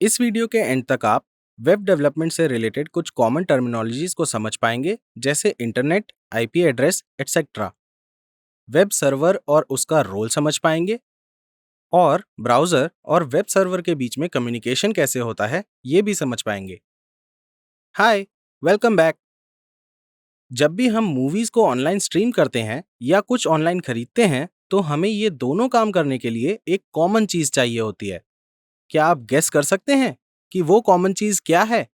इस वीडियो के एंड तक आप वेब डेवलपमेंट से रिलेटेड कुछ कॉमन टर्मिनोलॉजीज को समझ पाएंगे, जैसे internet, IP address, etcetera. Web server और उसका रोल समझ पाएंगे, और ब्राउज़र और वेब सर्वर के बीच में कम्युनिकेशन कैसे होता है ये भी समझ पाएंगे। हाय, वेलकम बैक। जब भी हम मूवीज को ऑनलाइन स्ट्रीम करते हैं या कुछ ऑनलाइन खरीदते हैं, तो हमें ये दोनों काम करने के लिए एक कॉमन चीज चाहिए होती है। क्या आप गेस कर सकते हैं कि वो कॉमन चीज क्या है?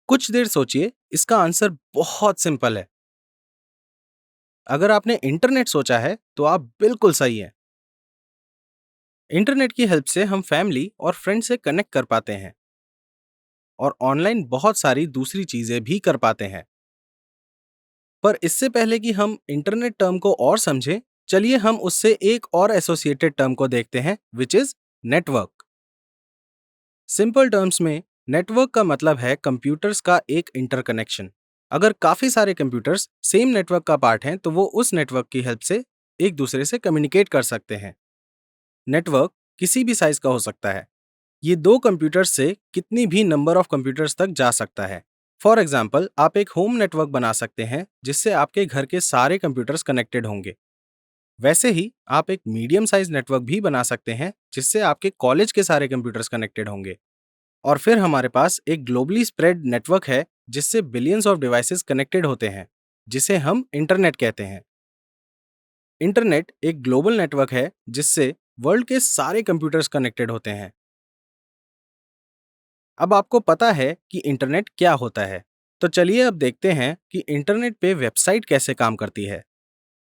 कुछ देर सोचिए, इसका आंसर बहुत सिंपल है। अगर आपने इंटरनेट सोचा है तो आप बिल्कुल सही हैं। इंटरनेट की हेल्प से हम फैमिली और फ्रेंड से कनेक्ट कर पाते हैं और ऑनलाइन बहुत सारी दूसरी चीजें भी कर पाते हैं। पर इससे पहले कि हम इंटरनेट टर्म को और समझें, चलिए हम उससे एक और एसोसिएटेड टर्म को देखते हैं, which is network. Simple terms में नेटवर्क का मतलब है कंप्यूटर्स का एक इंटरकनेक्शन। अगर काफी सारे कंप्यूटर्स सेम नेटवर्क का पार्ट हैं, तो वो उस नेटवर्क की हेल्प से एक दूसरे से कम्युनिकेट कर सकते हैं। नेटवर्क किसी भी साइज का हो सकता है। ये दो कंप्यूटर्स से कितनी भी नंबर ऑफ कंप्यूटर्स तक जा सकता है। फॉर एग्जाम्पल, आप एक होम नेटवर्क बना सकते हैं जिससे आपके घर के सारे कंप्यूटर्स कनेक्टेड होंगे। वैसे ही आप एक मीडियम साइज नेटवर्क भी बना सकते हैं जिससे आपके कॉलेज के सारे कंप्यूटर्स कनेक्टेड होंगे। और फिर हमारे पास एक ग्लोबली स्प्रेड नेटवर्क है जिससे बिलियंस ऑफ डिवाइसेस कनेक्टेड होते हैं, जिसे हम इंटरनेट कहते हैं। इंटरनेट एक ग्लोबल नेटवर्क है जिससे वर्ल्ड के सारे कंप्यूटर्स कनेक्टेड होते हैं। अब आपको पता है कि इंटरनेट क्या होता है, तो चलिए अब देखते हैं कि इंटरनेट पे वेबसाइट कैसे काम करती है।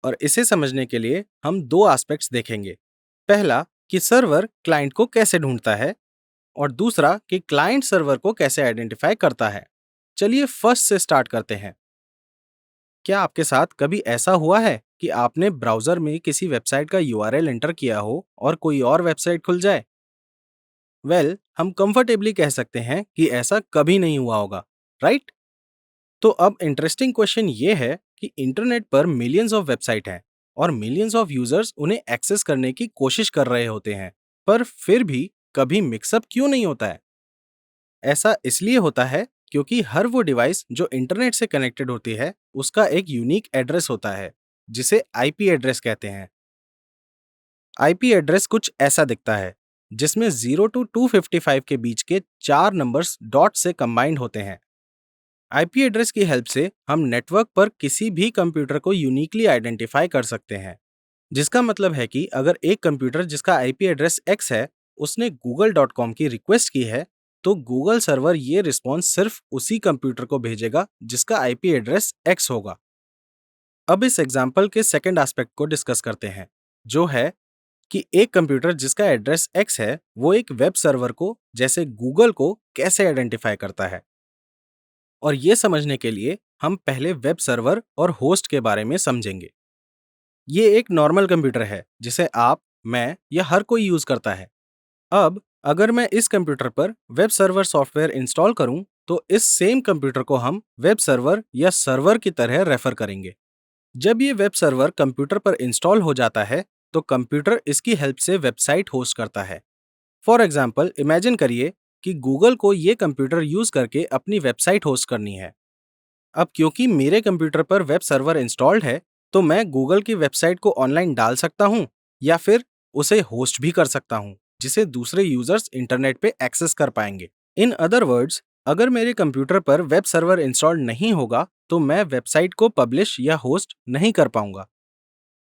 और इसे समझने के लिए हम दो एस्पेक्ट्स देखेंगे। पहला, कि सर्वर क्लाइंट को कैसे ढूंढता है, और दूसरा कि क्लाइंट सर्वर को कैसे आइडेंटिफाई करता है। चलिए फर्स्ट से स्टार्ट करते हैं। क्या आपके साथ कभी ऐसा हुआ है कि आपने ब्राउज़र में किसी वेबसाइट का यूआरएल एंटर किया हो और कोई और वेबसाइट खुल जाए? हम कंफर्टेबली कह सकते हैं कि ऐसा कभी नहीं हुआ होगा, राइट? तो अब इंटरेस्टिंग क्वेश्चन ये है कि इंटरनेट पर मिलियंस ऑफ वेबसाइट हैं और मिलियंस ऑफ यूजर्स उन्हें एक्सेस करने की कोशिश कर रहे होते हैं, पर फिर भी कभी मिक्सअप क्यों नहीं होता है? ऐसा इसलिए होता है क्योंकि हर वो डिवाइस जो इंटरनेट से कनेक्टेड होती है, उसका एक यूनिक एड्रेस होता है, जिसे आईपी एड्रेस कहते हैं। आईपी एड्रेस कुछ ऐसा दिखता है, जिसमें 0 to 255 के बीच के 4 नंबर्स डॉट से कंबाइंड होते हैं। आईपी एड्रेस की हेल्प से हम नेटवर्क पर किसी भी कंप्यूटर को यूनिकली आइडेंटिफाई कर सकते हैं, जिसका मतलब है कि अगर एक कंप्यूटर जिसका आईपी एड्रेस X है, उसने google.com की रिक्वेस्ट की है, तो गूगल सर्वर ये रिस्पॉन्स सिर्फ उसी कंप्यूटर को भेजेगा जिसका आईपी एड्रेस X होगा। अब इस एग्जाम्पल के सेकंड एस्पेक्ट को डिस्कस करते हैं, जो है कि एक कंप्यूटर जिसका एड्रेस X है, वो एक वेब सर्वर को, जैसे गूगल को, कैसे आइडेंटिफाई करता है। और ये समझने के लिए हम पहले वेब सर्वर और होस्ट के बारे में समझेंगे। ये एक नॉर्मल कंप्यूटर है जिसे आप, मैं या हर कोई यूज करता है। अब अगर मैं इस कंप्यूटर पर वेब सर्वर सॉफ्टवेयर इंस्टॉल करूं, तो इस सेम कंप्यूटर को हम वेब सर्वर या सर्वर की तरह रेफर करेंगे। जब ये वेब सर्वर कंप्यूटर पर इंस्टॉल हो जाता है, तो कंप्यूटर इसकी हेल्प से वेबसाइट होस्ट करता है। फॉर एग्जाम्पल, इमेजिन करिए कि गूगल को ये कंप्यूटर यूज करके अपनी वेबसाइट होस्ट करनी है। अब क्योंकि मेरे कंप्यूटर पर वेब सर्वर इंस्टॉल्ड है, तो मैं गूगल की वेबसाइट को ऑनलाइन डाल सकता हूँ या फिर उसे होस्ट भी कर सकता हूँ, जिसे दूसरे यूजर्स इंटरनेट पे एक्सेस कर पाएंगे। इन अदर वर्ड्स, अगर मेरे कंप्यूटर पर वेब सर्वर इंस्टॉल्ड नहीं होगा, तो मैं वेबसाइट को पब्लिश या होस्ट नहीं कर पाऊंगा।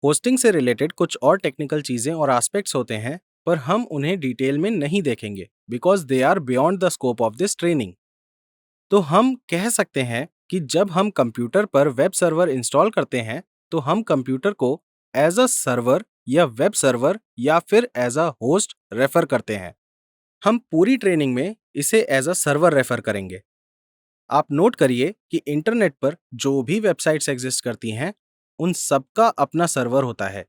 होस्टिंग से रिलेटेड कुछ और टेक्निकल चीजें और एस्पेक्ट्स होते हैं, पर हम उन्हें डिटेल में नहीं देखेंगे because they are beyond the scope of this training. तो हम कह सकते हैं कि जब हम कंप्यूटर पर वेब सर्वर इंस्टॉल करते हैं, तो हम कंप्यूटर को एज अ सर्वर या वेब सर्वर या फिर एज अ होस्ट रेफर करते हैं। हम पूरी ट्रेनिंग में इसे एज अ सर्वर रेफर करेंगे। आप नोट करिए कि इंटरनेट पर जो भी वेबसाइट्स एग्जिस्ट करती हैं, उन सबका अपना सर्वर होता है।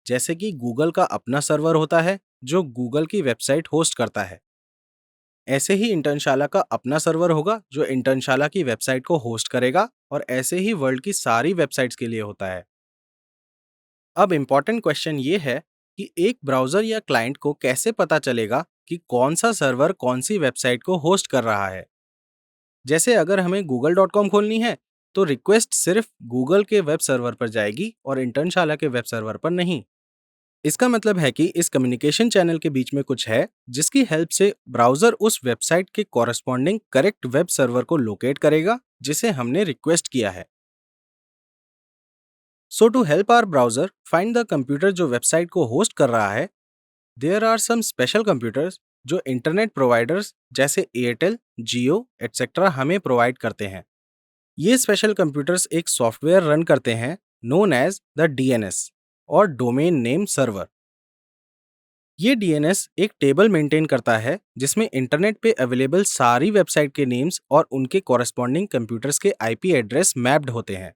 जैसे कि गूगल का अपना सर्वर होता है जो गूगल की वेबसाइट होस्ट करता है। ऐसे ही इंटर्नशाला का अपना सर्वर होगा जो इंटर्नशाला की वेबसाइट को होस्ट करेगा, और ऐसे ही वर्ल्ड की सारी वेबसाइट्स के लिए होता है। अब इम्पॉर्टेंट क्वेश्चन ये है कि एक ब्राउज़र या क्लाइंट को कैसे पता चलेगा कि कौन सा सर्वर कौन सी वेबसाइट को होस्ट कर रहा है। जैसे अगर हमें google.com खोलनी है, तो रिक्वेस्ट सिर्फ गूगल के वेब सर्वर पर जाएगी और इंटर्नशाला के वेब सर्वर पर नहीं। इसका मतलब है कि इस कम्युनिकेशन चैनल के बीच में कुछ है, जिसकी हेल्प से ब्राउजर उस वेबसाइट के कॉरेस्पॉन्डिंग करेक्ट वेब सर्वर को लोकेट करेगा जिसे हमने रिक्वेस्ट किया है। So to help our browser find the computer जो वेबसाइट को होस्ट कर रहा है, there are some special computers जो इंटरनेट प्रोवाइडर्स जैसे एयरटेल, जियो एटसेट्रा हमें प्रोवाइड करते हैं। ये स्पेशल कंप्यूटर्स एक सॉफ्टवेयर रन करते हैं नोन एज द डीएनएस और डोमेन नेम सर्वर। ये डीएनएस एक टेबल मेंटेन करता है जिसमें इंटरनेट पे अवेलेबल सारी वेबसाइट के नेम्स और उनके कॉरेस्पॉन्डिंग कंप्यूटर्स के आईपी एड्रेस मैप्ड होते हैं।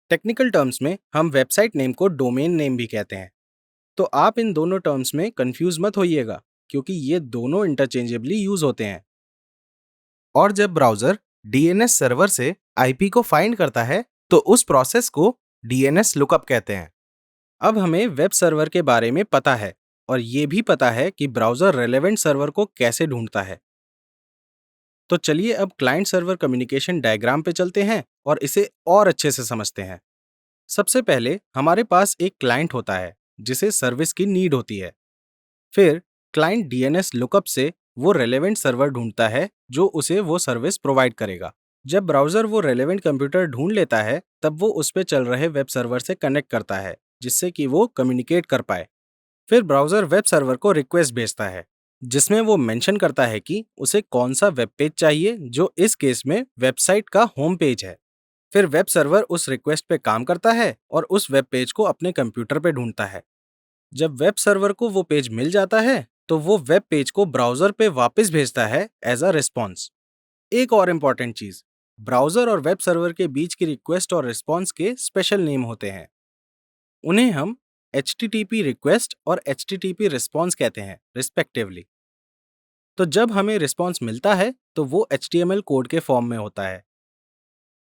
टेक्निकल टर्म्स में हम वेबसाइट नेम को डोमेन नेम भी कहते हैं। तो आप इन दोनों टर्म्स में कंफ्यूज मत होइएगा, क्योंकि ये दोनों इंटरचेंजेबली यूज होते हैं। और जब ब्राउजर डीएनएस सर्वर से आईपी को फाइंड करता है, तो उस प्रोसेस को डीएनएस लुकअप कहते हैं। अब हमें वेब सर्वर के बारे में पता है और ये भी पता है कि ब्राउजर रेलेवेंट सर्वर को कैसे ढूंढता है। तो चलिए अब क्लाइंट सर्वर कम्युनिकेशन डायग्राम पे चलते हैं और इसे और अच्छे से समझते हैं। सबसे पहले हमारे पास एक क्लाइंट होता है जिसे सर्विस की नीड होती है। फिर क्लाइंट डीएनएस लुकअप से वो रेलेवेंट सर्वर ढूंढता है जो उसे वो सर्विस प्रोवाइड करेगा। जब ब्राउजर वो रेलेवेंट कंप्यूटर ढूंढ लेता है, तब वो उस पे चल रहे वेब सर्वर से कनेक्ट करता है जिससे कि वो कम्युनिकेट कर पाए। फिर ब्राउजर वेब सर्वर को रिक्वेस्ट भेजता है जिसमें वो मेंशन करता है कि उसे कौन सा वेब पेज चाहिए, जो इस केस में वेबसाइट का होम पेज है। फिर वेब सर्वर उस रिक्वेस्ट पे काम करता है और उस वेब पेज को अपने कंप्यूटर पे ढूंढता है। जब वेब सर्वर को वो पेज मिल जाता है, तो वो वेब पेज को ब्राउजर पे वापस भेजता है एज अ रिस्पॉन्स। एक और इम्पॉर्टेंट चीज, ब्राउजर और वेब सर्वर के बीच की रिक्वेस्ट और रिस्पॉन्स के स्पेशल नेम होते हैं। उन्हें हम HTTP रिक्वेस्ट और HTTP रिस्पॉन्स कहते हैं रिस्पेक्टिवली। तो जब हमें रिस्पॉन्स मिलता है, तो वो HTML कोड के फॉर्म में होता है।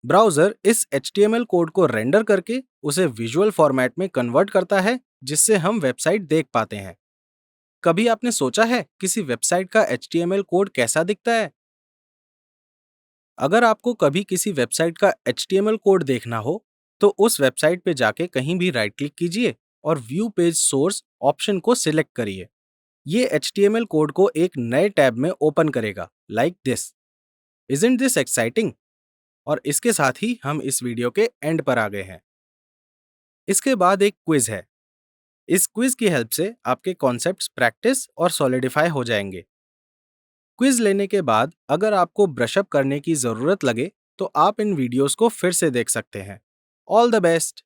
ब्राउजर इस HTML कोड को रेंडर करके उसे विजुअल फॉर्मेट में कन्वर्ट करता है, जिससे हम वेबसाइट देख पाते हैं। कभी आपने सोचा है किसी वेबसाइट का HTML कोड कैसा दिखता है? अगर आपको कभी किसी वेबसाइट का HTML कोड देखना हो, तो उस वेबसाइट पे जाके कहीं भी राइट क्लिक कीजिए और व्यू पेज सोर्स ऑप्शन को सिलेक्ट करिए। ये HTML कोड को एक नए टैब में ओपन करेगा, like this. Isn't this exciting? और इसके साथ ही हम इस वीडियो के एंड पर आ गए हैं। इसके बाद एक क्विज है। इस क्विज की हेल्प से आपके कॉन्सेप्ट्स प्रैक्टिस और सॉलिडिफाई हो जाएंगे। क्विज लेने के बाद अगर आपको ब्रशअप करने की जरूरत लगे, तो आप इन वीडियोस को फिर से देख सकते हैं। All the best!